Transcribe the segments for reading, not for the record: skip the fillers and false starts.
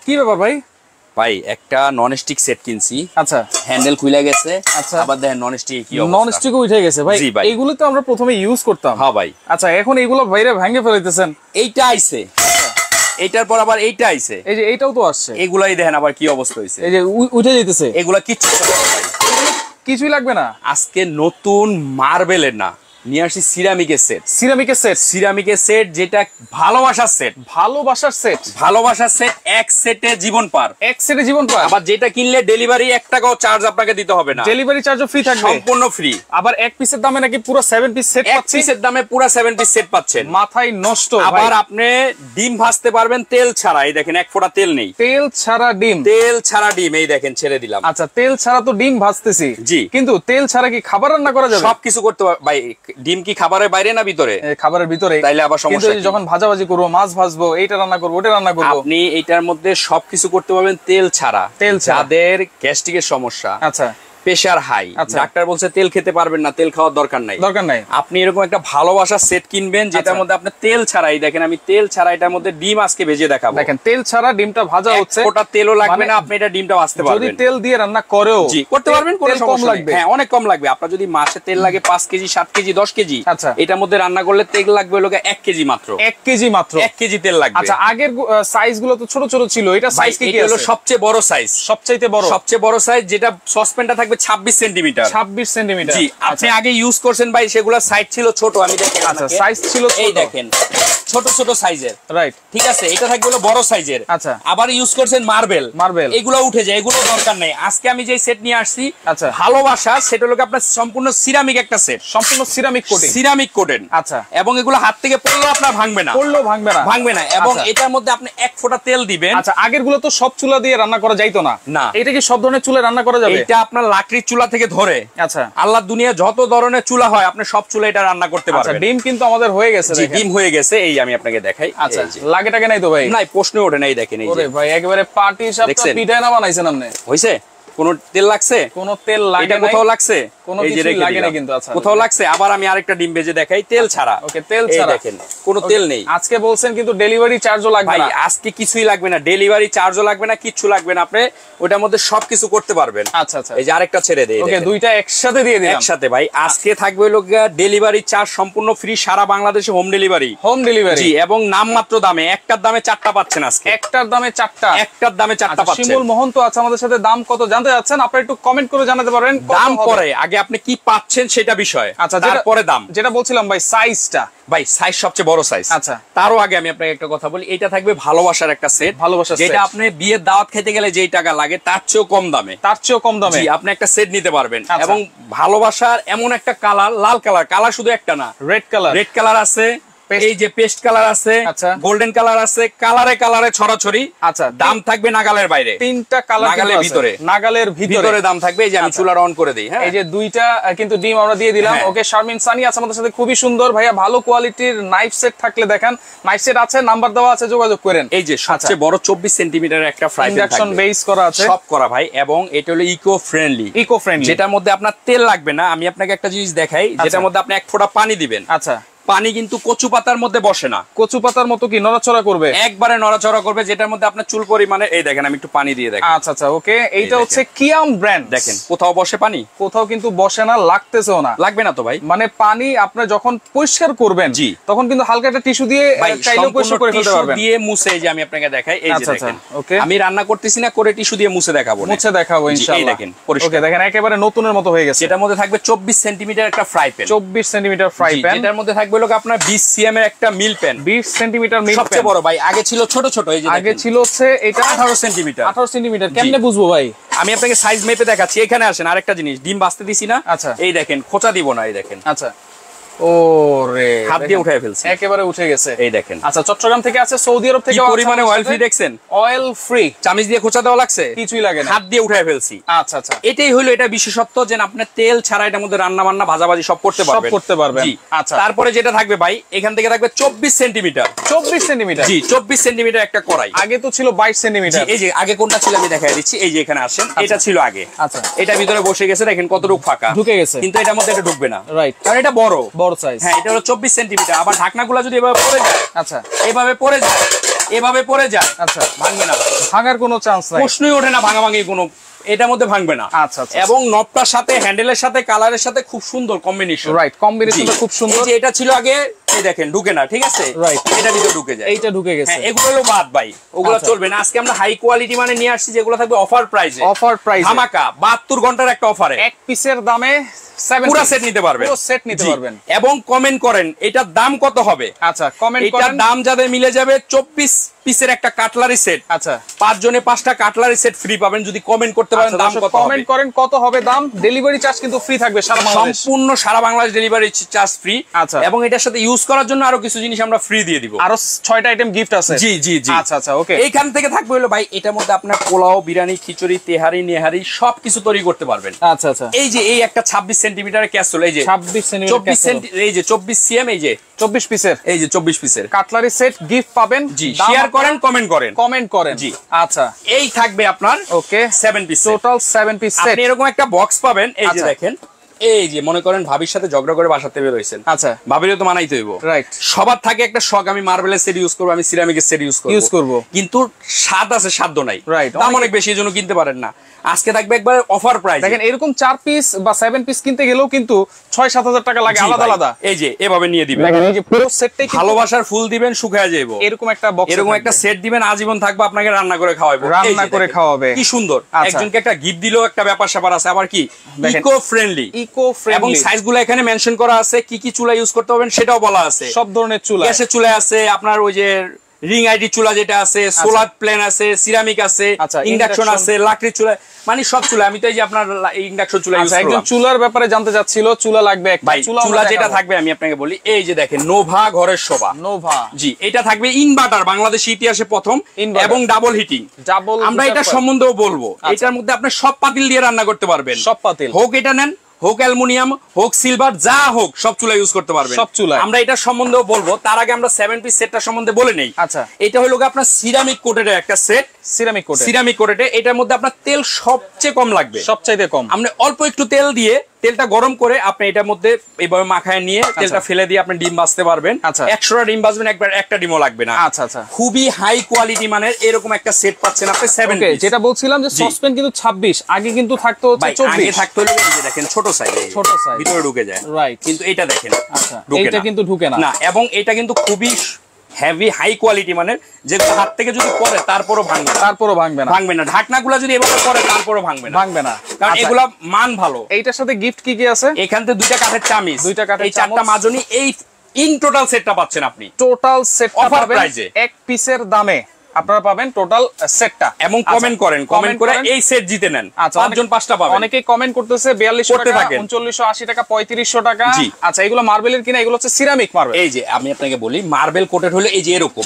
কি ব্যাপার ভাই? ভাই একটা ননস্টিক সেট কিনছি। আচ্ছা, হ্যান্ডেল খুলে গেছে। আচ্ছা, আবার দেখেন ননস্টিক কি অবস্থা, ননস্টিক উঠে গেছে ভাই। এইগুলো তো আমরা প্রথমে ইউজ করতাম। হ্যাঁ ভাই। আচ্ছা, এখন এইগুলো বাইরে ভেঙে ফেলাইতেছেন। এইটা আইছে, এইটার পর আবার এইটা আইছে, এই যে এইটাও তো আসছে। এগুলাই দেখেন আবার কি অবস্থা হইছে, এই যে উঠে যাইতেছে। এগুলা কিচ্ছু কিছুই লাগবে না। আজকে নতুন মার্বেলের না নিয়ে আসি সিরামিকের সেট। সিরামিকের সেট, সিরামিকের সেট যেটা ভালোবাসার সেট। ভালোবাসার সেট, ভালোবাসার সেট। এক সেটে জীবন পার, এক সেটে জীবন পার। আবার যেটা কিনলে ডেলিভারি 1 টাকাও চার্জ আপনাকে দিতে হবে না, ডেলিভারি চার্জও ফ্রি থাকবে, সম্পূর্ণ ফ্রি। আবার এক পিসের দামে নাকি পুরো 7 পিস সেট এক পাচ্ছেন। পিসের দামে পুরো 7 পিস সেট পাচ্ছেন, মাথায় নষ্ট। আবার আপনি ডিম ভাজতে পারবেন তেল ছাড়া। এই দেখেন এক ফোঁটা তেল নেই, তেল ছাড়া ডিম। তেল ছাড়া ডিম, এই দেখেন ছেড়ে দিলাম। আচ্ছা, তেল ছাড়া তো ডিম ভাজতেছি, জি, কিন্তু তেল ছাড়া কি খাবার রান্না করা যাবে? সবকিছু করতে পারবে ভাই। ডিম কি খাবারের বাইরে না ভিতরে? খাবারের ভিতরে। তাইলে আবার সমস্যা কিন্তু যখন ভাজাভাজি করবো, মাছ ভাজবো, এইটা রান্না করবো, ওটা রান্না করবো, আপনি এইটার মধ্যে সবকিছু করতে পারবেন তেল ছাড়া। তেল ছাড়া। যাদের গ্যাস্ট্রিকের সমস্যা, আচ্ছা, প্রেসার হাই, ডাক্তার বলছে তেল খেতে পারবেন না, তেল খাওয়ার দরকার নাই, দরকার নাই, আপনি এরকম একটা ভালোবাসার সেট কিনবেন যেটার মধ্যে আপনি তেল ছাড়াই। দেখেন আমি তেল ছাড়া এটার মধ্যে ডিম আজকে ভেজে দেখাবো। দেখেন তেল ছাড়া ডিমটা ভাজা হচ্ছে, ওটা তেলও লাগবে না, আপনি এটা ডিমটা ভাজতে পারবেন। যদি তেল দিয়ে রান্না করেও জি করতে পারবেন, কোনো সমস্যা নেই। হ্যাঁ, অনেক কম লাগবে। আপনার যদি মাসে তেল লাগে 5 কেজি, 7 কেজি, 10 কেজি, আচ্ছা, এটার মধ্যে রান্না করলে তেল লাগবে হলো 1 কেজি মাত্র। 1 কেজি মাত্র, 1 কেজি তেল লাগবে। আচ্ছা, আগের সাইজ গুলো তো ছোট ছোট ছিল, এটা সাইজ কি হলো সবচেয়ে বড় সাইজ, সবচাইতে বড়, সবচেয়ে বড় সাইজ, যেটা সসপ্যানটা থাকবে 26 সেন্টিমিটার। 26 সেন্টিমিটার। জি, আপনি আগে ইউজ করছেন ভাই, সেগুলো সাইজ ছিল ছোট। আমি দেখেন, আচ্ছা, সাইজ ছিল ছোট, এই দেখেন ছোট ছোট সাইজের, রাইট, ঠিক আছে। এটা থাকবে হলো বড় সাইজের। আচ্ছা, আবার ইউজ করছেন মার্বেল, মার্বেল, এগুলো উঠে যায়, এগুলো দরকার নেই। আজকে আমি যে সেট নিয়ে আসছি, আচ্ছা, ভালোবাসা, সেটা হলো আপনার সম্পূর্ণ সিরামিক একটা সেট, সম্পূর্ণ সিরামিক কোটেড, সিরামিক কোটেড। আচ্ছা, এবং এগুলো হাত থেকে পড়লেও আপনার ভাঙবে না, পড়লেও ভাঙবে না, ভাঙবে না। এবং এটার মধ্যে আপনি 1 ফোঁটা তেল দিবেন। আচ্ছা, আগের গুলো তো সব চুলা দিয়ে রান্না করা যাইতো না, না, এটা কি সব ধরনের চুলায় রান্না করা যাবে? এটা আপনার লাকড়ির চুলা থেকে ধরে, আচ্ছা, আল্লাহ দুনিয়া যত ধরনের চুলা হয় আপনি সব চুলা এটা রান্না করতে পারবেন। আচ্ছা, ডিম কিন্তু আমাদের হয়ে গেছে, জি, ডিম হয়ে গেছে, এই আমি আপনাকে দেখাই। আচ্ছা, লাগে টাকে নাই তো ভাই? নাই, প্রশ্ন ওঠে না। এই দেখেন, এই যে ভাই একেবারে পার্টি সাপটা পিঠায় না বানাইছেন আপনি। হইছে? কোন তেল লাগছে? কোন তেল লাগে না, কোথাও লাগছে? কোনো কিছু লাগে না কিন্তু। আচ্ছা, কোথাও লাগছে? আবার আমি আরেকটা ডিম ভেজে দেখাই তেল ছাড়া। ওকে, তেল ছাড়া, দেখেন কোনো তেল নেই। আজকে বলছেন কিন্তু ডেলিভারি চার্জও লাগবে না। ভাই আজকে কিছুই লাগবে না, ডেলিভারি চার্জও লাগবে না, কিচ্ছু লাগবে না, আপনি ওটার মধ্যে সবকিছু করতে পারবেন। আচ্ছা আচ্ছা, এই যে আরেকটা ছেড়ে দেই। ওকে, দুইটা একসাথে দিয়ে দিলাম। একসাথে ভাই, আজকে থাকবে হলো ডেলিভারি চার্জ সম্পূর্ণ ফ্রি, সারা বাংলাদেশে হোম ডেলিভারি। হোম ডেলিভারি, জি, এবং নামমাত্র দামে, একটার দামে 4টা পাচ্ছেন আজকে। একটার দামে 4টা, একটার দামে 4টা পাচ্ছেন। শিমুল মোহন তো আছে আমাদের সাথে, দাম কত জানতে যাচ্ছেন? আপনারা একটু কমেন্ট করে জানাতে পারেন। দাম পরে, আগে আপনি কি পাচ্ছেন সেটা বিষয়। আচ্ছা, তারপরে দাম। যেটা বলছিলাম ভাই, সাইজটা ভাই সাইজ সবচেয়ে বড় সাইজ। আচ্ছা, তারও আগে আমি আপনাকে একটা কথা বলি, এটা থাকবে ভালোবাসার একটা সেট, ভালোবাসার সেট, যেটা আপনি বিয়ের দাওয়াত খেতে গেলে যেই টাকা লাগে তার চেয়েও কম দামে, তার চেয়েও কম দামে আপনি একটা সেট নিতে পারবেন। এবং ভালোবাসার এমন একটা কালার, লাল কালার, কালার শুধু একটা না, রেড কালার, রেড কালার আছে, এই যে পেস্ট কালার আছে, আচ্ছা, গোল্ডেন কালার আছে, কালারে কালারে ছড়াছড়ি। আচ্ছা, দাম থাকবে নাগালের বাইরে, 3টা কালার নাগালের ভিতরে, নাগালের ভিতরে দাম থাকবে। এই যে আমি চুলাটা অন করে দিই। হ্যাঁ, এই যে দুইটা কিন্তু ডিম আমরা দিয়ে দিলাম। ওকে, শারমিন সানি আছে আমাদের সাথে, খুবই সুন্দর। ভাইয়া ভালো কোয়ালিটির নাইফ সেট থাকলে দেখান। নাইফ সেট আছে, নাম্বার দেওয়া আছে, যোগাযোগ করেন। এই যে সবচেয়ে বড় 24 সেন্টিমিটার একটা ফ্রাই প্যান ইন্ডাকশন বেস করা আছে, সব করা ভাই। এবং এটা হলো ইকো ফ্রেন্ডলি, যেটার মধ্যে আপনার তেল লাগবে না। আমি আপনাকে একটা জিনিস দেখাই, যেটার মধ্যে আপনি 1 ফোঁটা পানি দিবেন। আচ্ছা, পানি কিন্তু কচু পাতার মধ্যে বসে না, কচু পাতার মতো কি নড়াচড়া করবে? একবারে নড়াচড়া করবে, যেটার মধ্যে আপনার চুল পরিমাণে। এই দেখেন, আমি একটু পানি দিয়ে দেখেন। আচ্ছা আচ্ছা, ওকে, এইটা হচ্ছে কিয়াম ব্র্যান্ড। দেখেন কোথাও বসে পানি, কোথাও কিন্তু বসে না, লাগতেছেও না, লাগবে না তো ভাই। মানে পানি আপনি যখন পরিষ্কার করবেন, জি, তখন কিন্তু হালকা একটা টিস্যু দিয়ে চাইলেও পরিষ্কার করে ফেলতে পারবেন, দিয়ে মুছে। এই যে আমি আপনাকে দেখাই, এই যে দেখেন, ওকে, আমি রান্না করতেছি না, করে টিস্যু দিয়ে মুছে দেখাবো, মুছে দেখাবো ইনশাআল্লাহ। এই দেখেন পরিষ্কার, ওকে, দেখেন একেবারে নতুনের মতো হয়ে গেছে। এটার মধ্যে থাকবে 24 সেন্টিমিটার একটা fry pan, 24 centimetre fry pan. এটার মধ্যে থাকবে হলো আপনার 20 সিএম এর একটা মিল প্যান, 20 সেন্টিমিটার মিল প্যান, সবচেয়ে বড় ভাই। আগে ছিল ছোট ছোট, এই যে আগে ছিল হচ্ছে এটা 18 সেন্টিমিটার। 18 সেন্টিমিটার কেমনে বুঝবো ভাই? আমি আপনাকে সাইজ মেপে দেখাচ্ছি। এখানে আসেন, আরেকটা জিনিস, ডিম বাছতে দিছি না। আচ্ছা, এই দেখেন, খোঁচা দিব না, এই দেখেন। আচ্ছা, ওরে হাত দিয়ে উঠায় ফেলছে, একেবারে উঠে গেছে। এই দেখেন। আচ্ছা, চট্টগ্রাম থেকে আছে, সৌদি আরব থেকে পরিমাণে অয়েল ফ্রি দেখছেন? অয়েল ফ্রি, চামিচ দিয়ে খোঁচা দেওয়া লাগছে, কিছুই লাগে না, হাত দিয়ে উঠায় ফেলছি। আচ্ছা আচ্ছা, এটাই হলো এটা বিশেষত্ব, যে আপনি তেল ছাড়া এটার মধ্যে রান্না বান্না ভাজাভাজি সব করতে পারবেন। জি, আচ্ছা। তারপরে যেটা থাকবে ভাই, এখান থেকে থাকবে 24 সেন্টিমিটার। 24 সেন্টিমিটার, জি, 24 সেন্টিমিটার একটা কড়াই। আগে তো ছিল 22 সেন্টিমিটার। এই যে আগে কোনটা ছিল আমি দেখাই দিচ্ছি। এই যে এখানে আসেন, এটা ছিল আগে। আচ্ছা, এটা ভিতরে বসে গেছে, দেখেন কতটুকু ফাঁকা ঢুকে গেছে, কিন্তু এটার মধ্যে এটা ঢুকবে না, রাইট, কারণ এটা বড় সাইজ। হ্যাঁ, এটা হলো 24 সেন্টিমিটার। আবার ঢাকনাগুলো যদি এভাবে পড়ে যায়, আচ্ছা, এইভাবে পড়ে যায়, এভাবে পড়ে যায়, আচ্ছা ভাঙবে না, ভাঙার কোনো চান্স নাই, প্রশ্নই ওঠে না ভাঙাভাঙি কোনো, এটার মধ্যে ভাঙবে না। আচ্ছা আচ্ছা। এবং নবটার সাথে হ্যান্ডেলের সাথে কালারের সাথে খুব সুন্দর কম্বিনেশন, রাইট, কম্বিনেশনটা খুব সুন্দর। এই যে এটা ছিল আগে, এই দেখেন ঢুকে না, ঠিক আছে, রাইট, এটা ভিতরে ঢুকে যায়, এইটা ঢুকে গেছে। হ্যাঁ, এগুলো হলো বাদ ভাই, ওগুলো চলবে না। আজকে আমরা হাই কোয়ালিটি মানে নিয়ে আসছি যেগুলো থাকবে অফার প্রাইসে, অফার প্রাইসে ধামাকা 72 ঘন্টার একটা অফারে, এক পিসের দামে পুরো সেট নিতে পারবেন, পুরো সেট নিতে পারবেন। এবং কমেন্ট করেন এটার দাম কত হবে। আচ্ছা, কমেন্ট করেন, এটার দাম যাদের মিলে যাবে 24 পিসের একটা কাটলারি সেট। আচ্ছা, 5 জনে 5টা কাটলারি সেট ফ্রি পাবেন যদি কমেন্ট করতে পারেন দাম কত হবে। কমেন্ট করেন কত হবে দাম, ডেলিভারি চার্জ কিন্তু ফ্রি থাকবে সারা বাংলাদেশ, সম্পূর্ণ সারা বাংলাদেশ ডেলিভারি চার্জ ফ্রি। আচ্ছা, এবং এটার সাথে ইউজ করার জন্য আরো কিছু জিনিস আমরা ফ্রি দিয়ে দিব, আরো 6টা আইটেম গিফট আছে। জি জি জি, আচ্ছা আচ্ছা, ওকে। এইখান থেকে থাকবে হলো ভাই, এটার মধ্যে আপনার পোলাও, বিরিয়ানি, খিচুড়ি, তেহারি, নেহারি সবকিছু তৈরি করতে পারবেন। আচ্ছা আচ্ছা, এই যে এই একটা 26 সেন্টিমিটারের ক্যাসেল, এই যে 26 সেন্টিমিটার, এই যে 24 সিএম, এই যে 24 পিসের, এই যে 24 পিসের কাটলারি সেট গিফট পাবেন। জি, শেয়ার করেন, কমেন্ট করেন, কমেন্ট করেন। জি, আচ্ছা, এই থাকবে আপনার ওকে 7 পিস, টোটাল 7 পিস সেট। আপনি এরকম একটা বক্স পাবেন, এই যে আচ্ছা, দেখেন, এই যে মনে করেন ভাবির সাথে ঝগড়া করে বাসাতে বের হইছেন, আচ্ছা, ভাবিরও তো মানাইতে হইব, রাইট। সবার থাকে একটা শখ, আমি মার্বেলের সেট ইউজ করবো, আমি সিরামিকের সেট ইউজ করব, কিন্তু স্বাদ আছে, সাধ্য নাই, রাইট, দাম অনেক বেশি, এজন্য কিনতে পারেন না। আজকে থাকবে একবার অফার প্রাইস। দেখেন এরকম 4 পিস বা 7 পিস কিনতে গেলেও কিন্তু 6-7 হাজার টাকা লাগে আলাদা আলাদা। এই যে এভাবে নিয়ে দিবেন, দেখেন এই যে পুরো সেটটাই ভালোবাসার ফুল দিবেন, শুকায় যাইবো, এরকম একটা বক্স, এরকম একটা সেট দিবেন, আজীবন থাকবে, আপনাকে রান্না করে খাওয়াবো, রান্না করে খাওয়াবে, কি সুন্দর। একজনকে একটা গিফট দিলেও একটা ব্যাপার স্যাপার আছে, আবার কি ইকো ফ্রেন্ডলি, এবং সাইজগুলো এখানে মেনশন করা আছে, কি কি চুলা ইউজ করতে পারবেন সেটাও বলা আছে, সব ধরনের চুলা, গ্যাসের চুলা আছে, আপনার ওই যে রিং আইডি চুলা যেটা আছে, সোলার প্লেন আছে, সিরামিক আছে, ইন্ডাকশন আছে, লাকড়ির চুলা, মানে সব চুলা। আমি তো এই যে আপনার ইন্ডাকশন চুলা ইউজ করলাম। একজন চুলার ব্যাপারে জানতে চাচ্ছিল, চুলা লাগবে একটা, চুলা যেটা থাকবে আমি আপনাকে বলি, এই যে দেখেন নোভা ঘরের শোভা, নোভা, জি, এটা থাকবে ইনভার্টার, বাংলাদেশ ইতিহাসে প্রথম, এবং ডাবল হিটিং। আমরা এটা সম্বন্ধেও বলবো, এটার মধ্যে আপনি সব পাতিল দিয়ে রান্না করতে পারবেন, সব পাতিল, হোক এটা নেন, হোক অ্যালুমিনিয়াম, হোক সিলভার, যা হোক সব চুলা ইউজ করতে পারবেন, সব চুলা। আমরা এটা সম্বন্ধেও বলবো, তার আগে আমরা 7 পিস সেটটা সম্বন্ধে বলে নেই। আচ্ছা, এটা হলো আপনার সিরামিক কোটেড একটা সেট, সিরামিক কোটেড, এটার মধ্যে আপনার তেল সবচেয়ে কম লাগবে, সবচাইতে কম। আপনি অল্প একটু তেল দিয়ে, তেলটা গরম করে আপনি এটার মধ্যে এইভাবে মাখায় নিয়ে তেলটা ফেলে দিয়ে আপনি ডিম ভাজতে পারবেন। 100টা ডিম ভাজবেন, একবার একটা ডিমও লাগবে না। আচ্ছা আচ্ছা, খুবই হাই কোয়ালিটি মানের এরকম একটা সেট পাচ্ছেন আপনি 7 পিস। যেটা বলছিলাম যে সসপ্যান কিন্তু 26, আগে কিন্তু থাকতো হচ্ছে 24, আগে থাকতো হলো এই যে দেখেন ছোট সাইজ, ভিতরে ঢুকে যায়, রাইট, কিন্তু এটা দেখেন, আচ্ছা, এটা কিন্তু ঢুকে না, এবং এটা কিন্তু খুবই হেভি হাই কোয়ালিটি মানের, যেগুলো হাত থেকে যদি পড়ে তারপরও ভাঙবে না, ঢাকনাগুলো যদি এভাবে পড়ে তারপরও ভাঙবে না, কারণ এগুলা মান ভালো। এইটার সাথে গিফট কি কি আছে? এখান থেকে 2টা কাঠের চামিচ, এই 4টা মাজনি, এই ইন টোটাল সেটটা পাচ্ছেন আপনি, টোটাল সেটটা অফার পাবেন প্রাইসে, এক পিসের দামে আপনারা পাবেন টোটাল সেটটা। এবং কমেন্ট করে এই সেট জিতে নেন, 5 জন 5টা পাবেন। অনেকেই কমেন্ট করতেছে 4200 টাকা, 3980 টাকা, 3500 টাকা। আচ্ছা, এগুলো মার্বেলের কিনা, এগুলো হচ্ছে সিরামিক মার্বেল। এই যে আমি আপনাকে বলি, মার্বেল কোটেড হলো এই যে এরকম,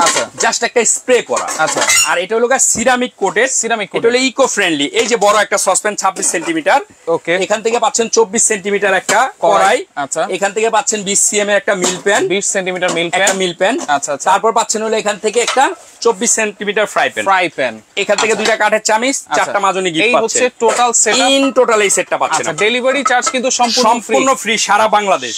আচ্ছা, জাস্ট একটা স্প্রে করা, আচ্ছা, আর এটা হলো সিরামিক কোটেড, এটা হলো ইকো ফ্রেন্ডলি। এই যে বড় একটা সসপ্যান 26 সেন্টিমিটার, ওকে, এখান থেকে পাচ্ছেন 24 সেন্টিমিটার একটা কড়াই, আচ্ছা, এখান থেকে পাচ্ছেন 20 সিএম এর একটা মিল প্যান, 20 সেন্টিমিটার মিল প্যান, আচ্ছা, তারপর পাচ্ছেন হলো এখান থেকে একটা 24 সেন্টিমিটার ফ্রাই প্যান, এখান থেকে 2টা কাঠের চামিচ, 4টা মাজনি গিফট পাচ্ছেন। এই হচ্ছে টোটাল সেট, ইন টোটাল এই সেটটা পাচ্ছেন। আচ্ছা, ডেলিভারি চার্জ কিন্তু সম্পূর্ণ ফ্রি, সারা বাংলাদেশ।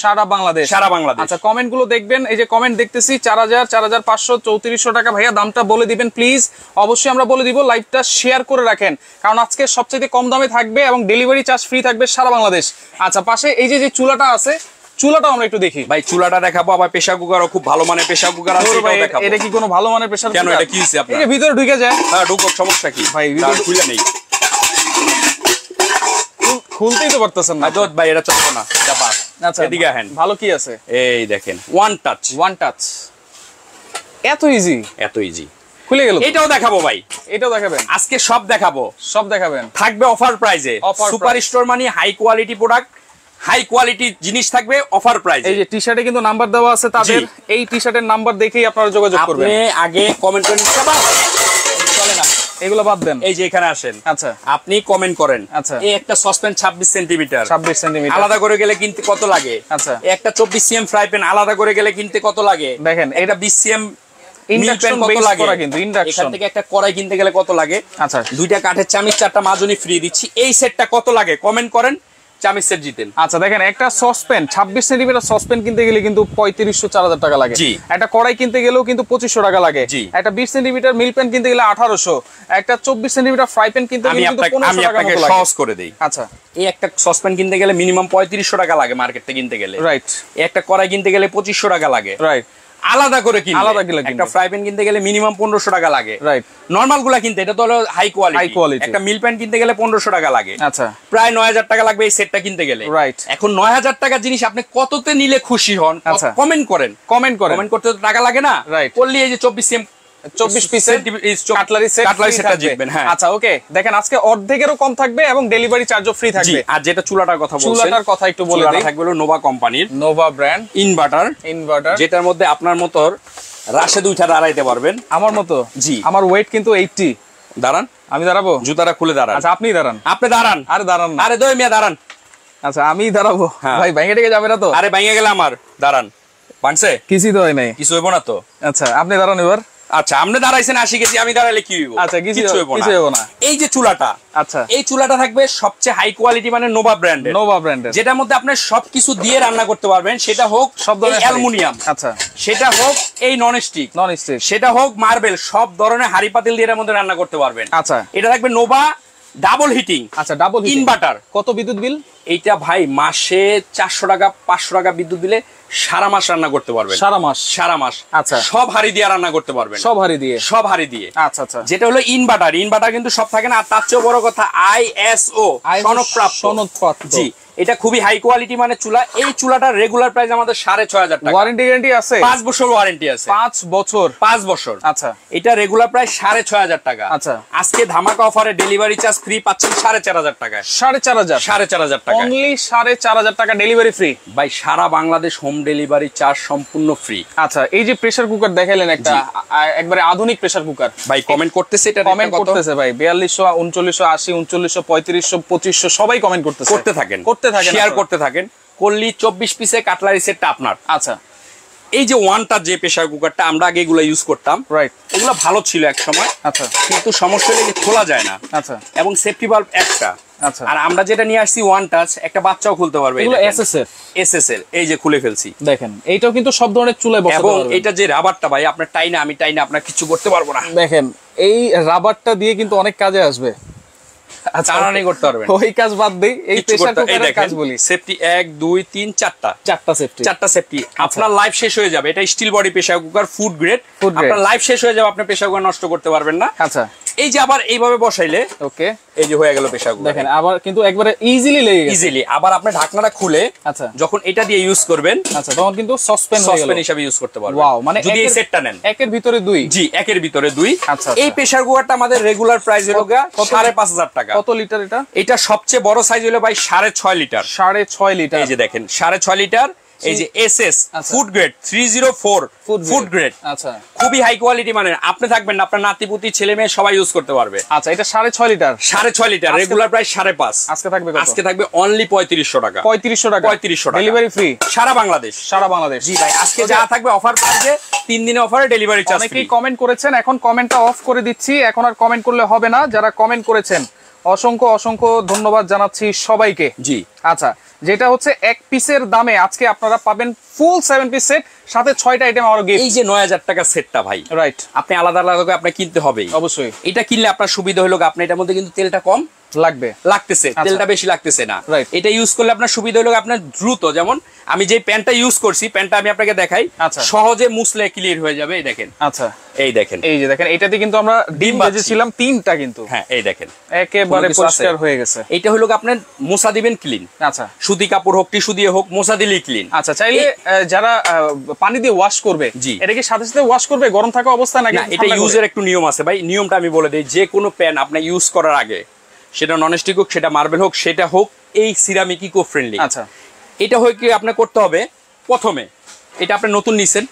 আচ্ছা, কমেন্ট গুলো দেখবেন, এই যে কমেন্ট দেখতেছি 4000, 4500, 3400 টাকা। ভাইয়া দামটা বলে দিবেন প্লিজ, অবশ্যই আমরা বলে দিব। লাইভটা শেয়ার করে রাখেন, কারণ আজকে সবচেয়ে কম দামে থাকবে এবং ডেলিভারি চার্জ ফ্রি থাকবে সারা বাংলাদেশ। আচ্ছা, পাশে এই যে চুলাটা আছে, চুলাটা আমরা একটু দেখি ভাই। চুলাটা দেখাবো, আবার প্রেসার কুকারও খুব ভালো মানের প্রেসার কুকার আছে, এটাও দেখাবো। এটা কি কোনো ভালো মানের প্রেসার কুকার? কেন, এটা কি হইছে আপনার? এই ভিতরে ঢুকে যায়। হ্যাঁ, ঢুকো, সমস্যা কি ভাই? ভিতরে খুলে নেই, খুলতেই তো পারতেছেন না ভাই, এটা চলবে না, এটা বাস। আচ্ছা, এদিকে আসেন, ভালো কি আছে? এই দেখেন, ওয়ান টাচ, এত ইজি খুলে গেল। এটাও দেখাবো ভাই, এটাও দেখাবেন আজকে, সব দেখাবেন, থাকবে অফার প্রাইজে। সুপার স্টোর মানে high quality product, high quality জিনিস থাকবে অফার প্রাইসে। এই যে টি-শার্টে কিন্তু নাম্বার দেওয়া আছে তাদের, এই টি-শার্টের নাম্বার দেখেই আপনারা যোগাযোগ করবেন। আপনি আগে কমেন্ট করে নিতে পারেন, চলে না, এগুলো বাদ দেন। এই যে এখানে আসেন, আচ্ছা, আপনি কমেন্ট করেন, আচ্ছা, এই একটা সসপ্যান 26 সেন্টিমিটার আলাদা করে গেলে কিনতে কত লাগে, আচ্ছা, একটা 24 সিএম ফ্রাই প্যান আলাদা করে গেলে কিনতে কত লাগে, দেখেন, এটা 20 সিএম ইন্ডাকশন কত লাগে, কিন্তু ইন্ডাকশন থেকে একটা কড়াই কিনতে গেলে কত লাগে, আচ্ছা, 2টা কাঠের চামিচ, 4টা মাজনি ফ্রি দিচ্ছি। এই সেটটা কত লাগে কমেন্ট করেন, চামিচ সেট জিতেন। আচ্ছা দেখেন, একটা সসপ্যান 26 সেন্টিমিটার সসপ্যান কিনতে গেলে কিন্তু 3500-4000 টাকা লাগে। একটা কড়াই কিনতে গেলেও কিন্তু 2500 টাকা লাগে। একটা 20 সেন্টিমিটার মিল প্যান কিনতে গেলে 1800, একটা 24 সেন্টিমিটার ফ্রাই প্যান কিনতে গেলে কিন্তু 1500 টাকা মতো লাগে। সহজ করে দেই। আচ্ছা, এই একটা সসপ্যান কিনতে গেলে মিনিমাম 3500 টাকা লাগে মার্কেট থেকে কিনতে গেলে। রাইট। একটা কড়াই কিনতে গেলে 2500 টাকা লাগে। রাইট। আলাদা করে একটা ফ্রাই প্যান কিনতে গেলে মিনিমাম 1500 টাকা লাগে। রাইট। নরমাল গুলা কিনতে, এটা তো হলো হাই কোয়ালিটি। একটা মিল প্যান কিনতে গেলে 1500 টাকা লাগে। আচ্ছা, প্রায় 9000 টাকা লাগবে এই সেটটা কিনতে গেলে। রাইট। এখন 9000 টাকার জিনিস আপনি কততে নিলে খুশি হন কমেন্ট করেন। কমেন্ট করতে তো টাকা লাগে না। রাইট। করলি এই যে 24 পিসের কাটলারি সেটটা জিতবেন। হ্যাঁ, আচ্ছা ওকে। দেখেন আজকে অর্ধেকেরও কম থাকবে এবং ডেলিভারি চার্জও ফ্রি থাকবে। আর যেটা চুলাটার কথা বলছেন, চুলাটার কথা একটু বলে দেই। থাকবে হলো নোভা কোম্পানির, নোভা ব্র্যান্ড ইনভার্টার, যেটার মধ্যে আপনার মতো রাশে দুইটা দাঁড়াইতে পারবেন। আমার মতো? জি। আমার ওয়েট কিন্তু 80। দাঁড়ান, আমি দাঁড়াবো? জুতাটা খুলে দাঁড়ান। আচ্ছা আপনি দাঁড়ান। আপনি দাঁড়ান। আরে দাঁড়ান না। আরে দই মিয়া দাঁড়ান। আচ্ছা আমি দাঁড়াবো। ভাই ভেঙে টেকে যাবে না তো? আরে ভেঙে গেলে আমার দাঁড়ান। বানছে? কিছুই তো হয় নাই। কিছু হইব না তো? আচ্ছা আপনি দাঁড়ান এবার। আচ্ছা আপনি দাঁড়াইছেন 80 কেজি, আমি দাঁড়াইলে কি হইব? আচ্ছা কিছু হইব না। এই যে চুলাটা, আচ্ছা এই চুলাটা থাকবে সবচেয়ে হাই কোয়ালিটি, মানে নোভা ব্র্যান্ডের। যেটার মধ্যে আপনি সবকিছু দিয়ে রান্না করতে পারবেন। সেটা হোক সব ধরনের অ্যালুমিনিয়াম, আচ্ছা সেটা হোক এই নন স্টিক, সেটা হোক মার্বেল, সব ধরনের হাড়ি পাতিল দিয়ে এর মধ্যে রান্না করতে পারবেন। আচ্ছা এটা থাকবে নোভা ডাবল হিটিং। আচ্ছা ডাবল ইনভার্টার। কত বিদ্যুৎ বিল? এইটা ভাই মাসে 400 টাকা 500 টাকা বিদ্যুৎ দিলে সারা মাস রান্না করতে পারবেন। সারা মাস। আচ্ছা সব হাড়ি দিয়ে রান্না করতে পারবেন। সব হাড়ি দিয়ে। আচ্ছা আচ্ছা। যেটা হলো ইনভার্টার কিন্তু সব থাকে না। আর তার চেয়েও বড় কথা ISO সনদপ্রাপ্ত। জি, এটা খুবই হাই কোয়ালিটি মানে চুলা। এই চুলাটার রেগুলার প্রাইস আমাদের 6500 টাকা। ওয়ারেন্টি গ্যারান্টি আছে? 5 বছর ওয়ারেন্টি আছে। 5 বছর। আচ্ছা, এটা রেগুলার প্রাইস 6500 টাকা। আচ্ছা, আজকে ধামাকা অফারে ডেলিভারি চার্জ ফ্রি পাচ্ছেন 4500 টাকা। 4500 টাকা অনলি 4500 টাকা ডেলিভারি ফ্রি। ভাই সারা বাংলাদেশ হোম ডেলিভারি চার্জ সম্পূর্ণ ফ্রি। আচ্ছা, এই যে প্রেসার কুকার দেখাইলেন একটা একবারে আধুনিক প্রেসার কুকার। ভাই কমেন্ট করতেছে, এটা কমেন্ট করতেছে ভাই 4200 3980 3900 3500 2500 সবাই কমেন্ট করতেছে। করতে থাকেন শেয়ার করতে থাকেন। করলি 24 পিসে কাটলারি সেটটা আপনার। আচ্ছা, এই যে ওয়ানটা যে প্রেসার কুকারটা আমরা আগে এগুলো ইউজ করতাম, রাইট, এগুলো ভালো ছিল এক সময়। আচ্ছা, কিন্তু সমস্যা হলে খোলা যায় না। আচ্ছা, এবং সেফটি ভালভ একটা। আচ্ছা, আর আমরা যেটা নিয়ে আসছি ওয়ান টাচ, একটা বাচ্চাও খুলতে পারবে। এগুলো এসএসএর এই যে খুলে ফেলছি দেখেন। এইটাও কিন্তু সব ধরনের চুলায় বসাতে পারবেন। এবং এটা যে রাবারটা ভাই আপনার টাইনা আমি টাইনা আপনার কিছু করতে পারবো না। দেখেন এই রাবারটা দিয়ে কিন্তু অনেক কাজে আসবে। আচ্ছা, টানানি করতে পারবেন। ওই কাজ বাদ দেই, এই প্রেসার কুকারের কাজ বলি। সেফটি 1 2 3 চারটা সেফটি। আপনার লাইফ শেষ হয়ে যাবে। এটা steel body pressure cooker, food grade. আপনার লাইফ শেষ হয়ে যাবে, আপনি প্রেসার কুকার নষ্ট করতে পারবেন না। আচ্ছা, এই যে আবার এইভাবে বসাইলে ওকে, এই যে হয়ে গেল প্রেসার কুকার। দেখেন আবার কিন্তু একবারে ইজিলি লেগে গেছে। ইজিলি। আবার আপনি ঢাকনাটা খুলে আচ্ছা যখন এটা দিয়ে ইউজ করবেন, আচ্ছা তখন কিন্তু সসপ্যান হিসেবে ইউজ করতে পারবেন। ওয়াও, মানে যদি এই সেটটা নেন একের ভিতরে দুই। জি, একের ভিতরে দুই। আচ্ছা, এই প্রেসার কুকারটা আমাদের রেগুলার প্রাইস হলো 5500 টাকা। কত লিটার এটা? এটা সবচেয়ে বড় সাইজ হলো ভাই 6.5 লিটার। 6.5 লিটার। এই যে দেখেন 6.5 লিটার। এই যে SS food grade 304 food grade. আচ্ছা, খুবই হাই কোয়ালিটি। মানে আপনি থাকবেন না, আপনার নাতিপুতি ছেলে মেয়ে সবাই ইউজ করতে পারবে। আচ্ছা, এটা 6.5 লিটার। 6.5 litre regular price 5.5। আজকে থাকবে কত? আজকে থাকবে অনলি 3500 টাকা। 3500 টাকা। 3500 টাকা ডেলিভারি ফ্রি সারা বাংলাদেশ। জি ভাই, আজকে যা থাকবে অফার প্রাইসে 3 দিনের অফারে ডেলিভারি চার্জ ফ্রি। অনেকেই কমেন্ট করেছেন, এখন কমেন্টটা অফ করে দিচ্ছি। এখন আর কমেন্ট করলে হবে না। যারা কমেন্ট করেছেন অসংখ্য ধন্যবাদ জানাচ্ছি সবাইকে। জি, আচ্ছা, যেটা হচ্ছে এক পিসের দামে আজকে আপনারা পাবেন ফুল 7 পিস সেট, সাথে 6টা আইটেম আরো গিফট। এই যে 9000 টাকা সেটটা ভাই, রাইট, আপনি আলাদা আলাদা করে আপনি কিনতে হবেই অবশ্যই। এটা কিনলে আপনার সুবিধা হলো আপনি এটার মধ্যে কিন্তু তেলটা কম লাগতেছে, তেলটা বেশি লাগতেছে না। এটা ইউজ করলে আপনার সুবিধা হলো আপনার দ্রুত, যেমন আমি যে প্যানটা ইউজ করছি, প্যানটা আমি আপনাকে দেখাই, সহজে মুছলে ক্লিয়ার হয়ে যাবে। এই দেখেন। আচ্ছা, এই দেখেন, এই যে দেখেন, এটাতে কিন্তু আমরা ডিম ভেজেছিলাম 3টা কিন্তু। হ্যাঁ, এই দেখেন একেবারে পরিষ্কার হয়ে গেছে। এটা হলো আপনার মোছা দিবেন ক্লিন। আচ্ছা, সুতি কাপড় হোক টিস্যু দিয়ে হোক মোছা দিলেই ক্লিন। আচ্ছা, চাইলে যারা পানি দিয়ে ওয়াশ করবে, এটা কি সাথে সাথে ওয়াশ করবে গরম থাকা অবস্থায় নাকি? এটা ইউজের একটু নিয়ম আছে ভাই, নিয়মটা আমি বলে দিই। যে কোনো প্যান আপনি ইউজ করার আগে, সেটা ননস্টিক হোক, সেটা মার্বেল হোক, সেটা হোক এই সিরামিক ইকো ফ্রেন্ডলি। আচ্ছা, এটা হয় কি আপনার করতে হবে, প্রথমে এটা আপনি নতুন নিছেন,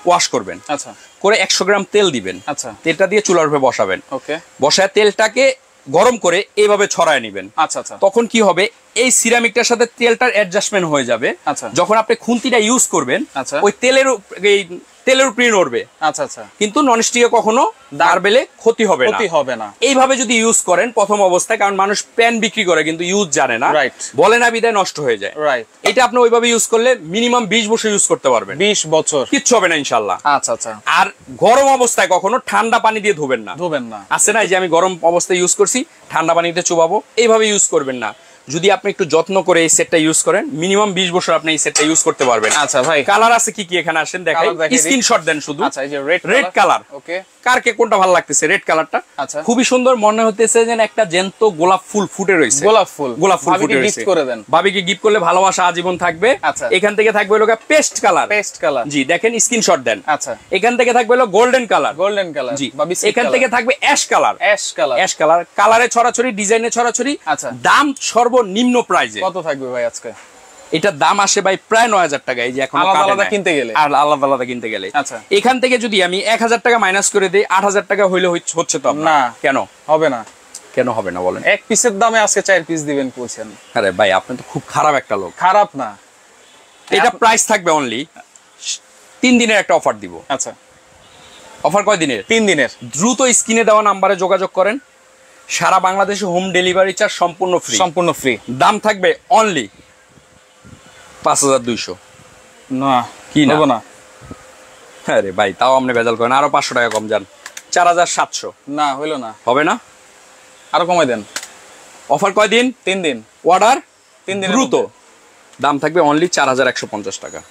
ওয়াশ করবেন। আচ্ছা, করে 100 গ্রাম তেল দিবেন। আচ্ছা, তেলটা দিয়ে চুলার উপরে বসাবেন। ওকে, বসায় তেলটাকে গরম করে এইভাবে ছড়ায় নেবেন। আচ্ছা আচ্ছা, তখন কি হবে, এই সিরামিকটার সাথে তেলটার অ্যাডজাস্টমেন্ট হয়ে যাবে। আচ্ছা, যখন আপনি খুন্তিটা ইউজ করবেন আচ্ছা, ওই তেলের উপরে নড়বে। আচ্ছা আচ্ছা, কিন্তু ননস্টিকে কখনো মার্বেলে ক্ষতি হবে না। এইভাবে যদি ইউজ করেন প্রথম অবস্থায়, কারণ মানুষ প্যান বিক্রি করে কিন্তু ইউজ জানে না, বলে না বিদায় নষ্ট হয়ে যায়। এটা আপনি ওইভাবে ইউজ করলে মিনিমাম 20 বছর ইউজ করতে পারবেন। 20 বছর কিচ্ছু হবে না ইনশাআল্লাহ। আচ্ছা আচ্ছা। আর গরম অবস্থায় কখনো ঠান্ডা পানি দিয়ে ধুবেন না। আছে না যে আমি গরম অবস্থায় ইউজ করছি ঠান্ডা পানিতে চুবাবো, এইভাবে ইউজ করবেন না। যদি আপনি একটু যত্ন করে এই সেটটা ইউজ করেন মিনিমাম 20 বছর আপনি এই সেটটা ইউজ করতে পারবেন। আচ্ছা ভাই, কালার আছে কি কি এখানে আসেন দেখাই, স্ক্রিনশট দেন শুধু। আচ্ছা, এই যে রেড কালার, ওকে, কার কে কোনটা ভালো লাগতেছে? রেড কালারটা খুবই সুন্দর মনে হতেছে, যেন একটা জ্যান্ত গোলাপ ফুল ফুটে রয়েছে। গোলাপ ফুল ফুটে রয়েছে। ভাবিকে গিফট করলে ভালোবাসা আজীবন থাকবে। এখান থেকে থাকবে হলো পেস্ট কালার। জি দেখেন, স্ক্রিনশট দেন। আচ্ছা, এখান থেকে থাকবে হলো গোল্ডেন কালার। জি, এখান থেকে থাকবে অ্যাশ কালার। অ্যাশ কালার, কালারে ছড়াছড়ি, ডিজাইনে ছড়াছড়ি। আচ্ছা, দাম সর্বনিম্ন প্রাইজে কত থাকবে ভাই আজকে? এটার দাম আসে ভাই প্রায় 9000 টাকা। এই যে এখন আলাদা কিনতে গেলে, আর আলাদা কিনতে গেলে। আচ্ছা, এখান থেকে যদি আমি 1000 টাকা মাইনাস করে দেই 8000 টাকা হইলে হচ্ছে তো না? কেন হবে না? কেন হবে না বলেন? এক পিসের দামে আজকে 4 পিস দিবেন বলছেন। আরে ভাই আপনি তো খুব খারাপ একটা লোক। খারাপ না, এটা প্রাইস থাকবে অনলি 3 দিনের একটা অফার দিব। আচ্ছা, অফার কয় দিনের? 3 দিনের। দ্রুত স্ক্রিনে দেওয়া নাম্বারে যোগাযোগ করেন। সারা বাংলাদেশে হোম ডেলিভারি চার্জ সম্পূর্ণ ফ্রি। দাম থাকবে অনলি 5200। না কি না? হ্যাঁ রে ভাই, তাও আপনি ভেজাল করেন। আরো 500 টাকা কম যান, 4700। না হইলো না, হবে না, আরো কমাই দেন। অফার কয় দিন? 3 দিন। অর্ডার 3 দিন। দ্রুত। দাম থাকবে অনলি 4150 টাকা।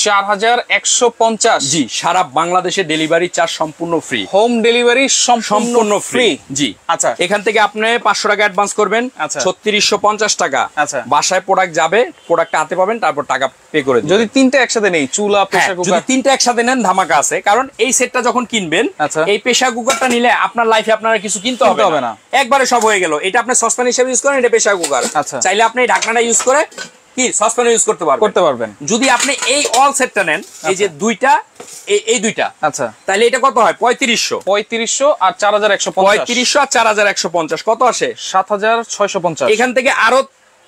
4150। জি, সারা বাংলাদেশে ডেলিভারি চার্জ সম্পূর্ণ ফ্রি। হোম ডেলিভারি সম্পূর্ণ ফ্রি। জি। আচ্ছা, এখান থেকে আপনি 500 টাকা অ্যাডভান্স করবেন। 3650 টাকা। আচ্ছা, বাসায় প্রোডাক্ট যাবে, প্রোডাক্ট হাতে পাবেন, তারপর টাকা পে করে দিবেন। যদি তিনটা একসাথে নেই, চুলা, প্রেসার কুকার, যদি তিনটা একসাথে নেন ধামাকা আছে। কারণ এই সেটটা যখন কিনবেন, এই প্রেসার কুকারটা নিলে আপনার লাইফে আপনার কিছু কিনতে হবে না, একবারে সব হয়ে গেল। এটা আপনি সসপ্যান হিসেবে ইউজ করেন, এটা প্রেসার কুকার। চাইলে আপনি এই ঢাকনাটা ইউজ করে কি সসপ্যান ইউজ করতে পারবেন। যদি আপনি এই অল সেটটা নেন, এই যে দুইটা, এই দুইটা, আচ্ছা, তাহলে এটা কত হয়? 3500 আর 4150। 3500 আর 4150 কত আসে? 7650। এখান থেকে আরো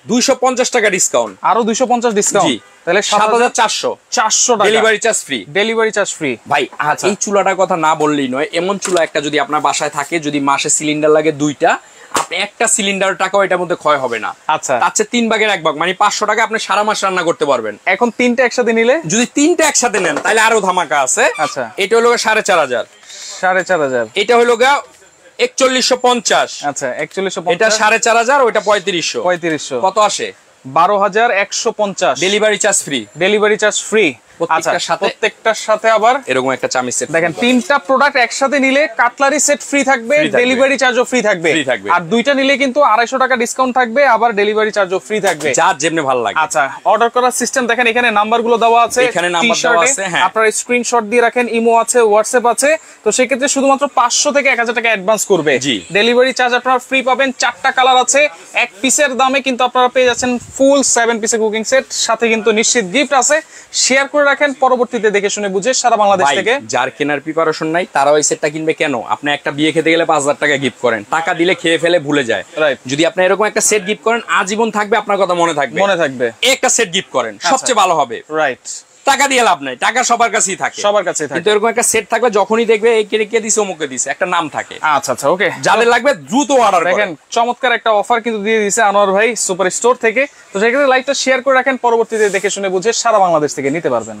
250 টাকা ডিসকাউন্ট। আরো 250 ডিসকাউন্ট, তাহলে 7400 টাকা। ডেলিভারি চার্জ ফ্রি ভাই। আচ্ছা, এই চুলাটার কথা না বললেই নয়। এমন চুলা একটা যদি আপনার বাসায় থাকে, যদি মাসে সিলিন্ডার লাগে 2টা, আপনি একটা সিলিন্ডার টাকাও এটার মধ্যে ক্ষয় হবে না। আচ্ছা, তার চেয়ে 3 ভাগের 1 ভাগ, মানে 500 টাকা আপনি সারা মাস রান্না করতে পারবেন। এখন তিনটা একসাথে নিলে, যদি তিনটা একসাথে নেন তাহলে আরো ধামাকা আছে। আচ্ছা, এটা হলো 4500। এটা হলো 4150। আচ্ছা, 4150। এটা 4500, ওইটা 3500। কত আসে? 12150। Delivery charge free. প্রত্যেকটার সাথে আবার এরকম একটা চামচ সেট। দেখেন, তিনটা প্রোডাক্ট একসাথে নিলে কাটলারি সেট ফ্রি থাকবে, ডেলিভারি চার্জও ফ্রি থাকবে। আর দুইটা নিলে কিন্তু 250 টাকা ডিসকাউন্ট থাকবে, আবার ডেলিভারি চার্জও ফ্রি থাকবে, যার যেমনি ভালো লাগে। আচ্ছা, অর্ডার করার সিস্টেম দেখেন, এখানে নাম্বারগুলো দেওয়া আছে, এখানে নাম্বার দেওয়া আছে। হ্যাঁ, আপনারা স্ক্রিনশট দিয়ে রাখেন। ইমো আছে, হোয়াটসঅ্যাপ আছে। তো সেই ক্ষেত্রে শুধুমাত্র 500 থেকে 1000 টাকা অ্যাডভান্স করবে। ডেলিভারি চার্জ আপনারা ফ্রি পাবেন। 4টা কালার আছে। এক পিসের দামে কিন্তু আপনারা পেয়ে যাচ্ছেন ফুল 7 পিসের কুকিং সেট, সাথে কিন্তু নিশ্চিত গিফট আছে। শেয়ার করে রাখেন, পরবর্তীতে দেখে শুনে বুঝে সারা বাংলাদেশ থেকে। যার কেনার প্রিপারেশন নাই তারা ওই সেটটা কিনবে কেন? আপনি একটা বিয়ে খেতে গেলে 5000 টাকা গিফট করেন, টাকা দিলে খেয়ে ফেলে ভুলে যায়। যদি আপনি এরকম একটা সেট গিফট করেন, আজীবন থাকবে, আপনার কথা মনে থাকবে। একটা সেট গিফট করেন, সবচেয়ে ভালো হবে। রাইট, টাকা দিয়ে লাভ নাই, টাকা সবার কাছেই থাকে, কিন্তু এরকম একটা সেট থাকলে যখনই দেখবে এই কে দিছে, অমুকে দিছে, একটা নাম থাকে। আচ্ছা আচ্ছা, ওকে। যাদের লাগবে দ্রুত অর্ডার করেন। দেখেন, চমৎকার একটা অফার কিন্তু দিয়ে দিয়েছে আনোয়ার ভাই সুপার স্টোর থেকে। তো সেক্ষেত্রে লাইভটা শেয়ার করে রাখেন, পরবর্তীতে দেখে শুনে বুঝে সারা বাংলাদেশ থেকে নিতে পারবেন।